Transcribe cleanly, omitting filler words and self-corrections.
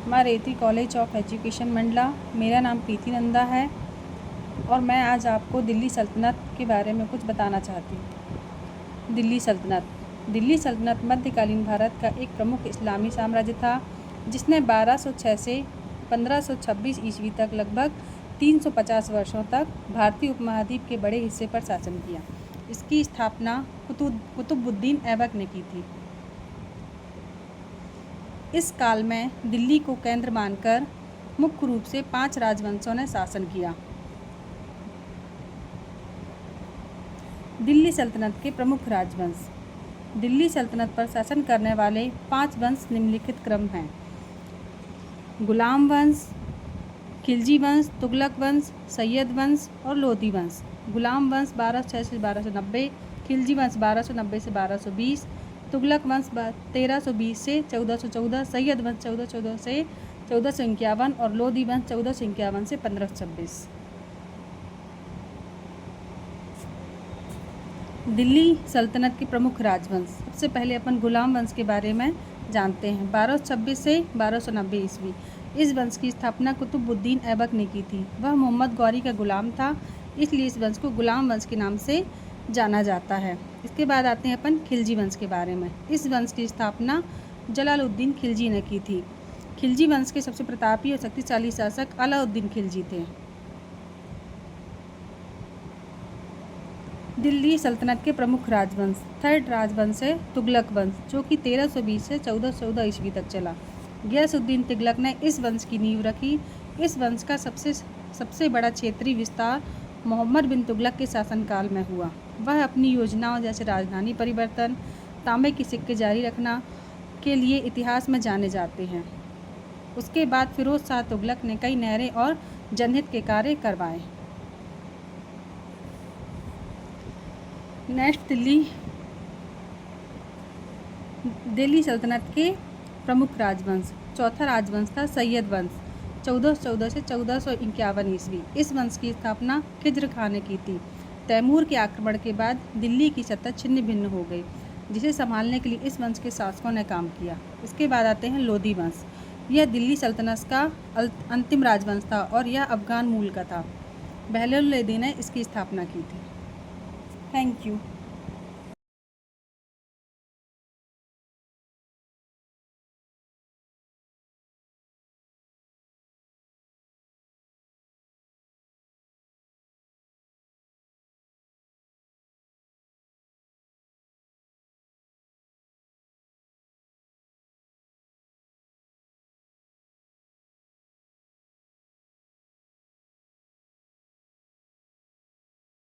मारेती college of education Mandla. मेरा नाम प्रीति नंदा है और मैं आज आपको दिल्ली सल्तनत के बारे में कुछ बताना चाहती हूँ। दिल्ली सल्तनत मध्यकालीन भारत का एक प्रमुख इस्लामी साम्राज्य था जिसने 1206 से 1526 ईस्वी तक लगभग 350 वर्षों तक भारतीय उपमहाद्वीप के बड़े हिस्से पर शासन किया। इसकी स्थापना कुतुबुद्दीन ऐबक ने की थी। इस काल में दिल्ली को केंद्र मानकर मुख्य रूप से 5 राजवंशों ने शासन किया। दिल्ली सल्तनत के प्रमुख राजवंश। दिल्ली सल्तनत पर शासन करने वाले 5 वंश निम्नलिखित क्रम हैं: गुलाम वंश, खिलजी वंश, तुगलक वंश, सैयद वंश और लोधी वंश। गुलाम वंश 1206 से 1290, खिलजी वंश 1290 से 1220, तुगलक वंश 1320 से 1414, सैयद वंश 1414 से 1451 और लोधी वंश 1451 से 1526। दिल्ली सल्तनत के प्रमुख राजवंश। सबसे पहले अपन गुलाम वंश के बारे में जानते हैं। 1226 से 1290 ईस्वी। इस वंश की स्थापना कुतुबुद्दीन ऐबक ने की थी। वह मोहम्मद गौरी का गुलाम था, इसलिए इस वंश को गुलाम वंश के नाम से जाना जाता है। इसके बाद आते हैं अपन खिलजी वंश के बारे में। इस वंश की स्थापना जलालुद्दीन खिलजी ने की थी। खिलजी वंश के सबसे प्रतापी और शक्तिशाली शासक अलाउद्दीन खिलजी थे। दिल्ली सल्तनत के प्रमुख राजवंश। थर्ड राजवंश है तुगलक वंश, जो कि 1320 से 1414 ईस्वी तक चला। गियासुद्दीन तुगलक ने इस वंश की नींव रखी। इस वंश का सबसे बड़ा क्षेत्रीय विस्तार मोहम्मद बिन तुगलक के शासनकाल में हुआ। वह अपनी योजनाओं जैसे राजधानी परिवर्तन, तांबे के सिक्के जारी रखना के लिए इतिहास में जाने जाते हैं। उसके बाद फिरोज शाह तुगलक ने कई नहरें और जनहित के कार्य करवाए। नेक्स्ट दिल्ली सल्तनत के प्रमुख राजवंश। चौथा राजवंश था सैयद वंश, 1414 से 1451 ईस्वी। इस वंश की स्थापना खिज्र खां ने की थी। तैमूर के आक्रमण के बाद दिल्ली की सत्ता छिन्न भिन्न हो गई, जिसे संभालने के लिए इस वंश के शासकों ने काम किया। इसके बाद आते हैं लोधी वंश। यह दिल्ली सल्तनत का अंतिम राजवंश था और यह अफगान मूल का था। बहलोल लोदी ने इसकी स्थापना की थी। Thank you.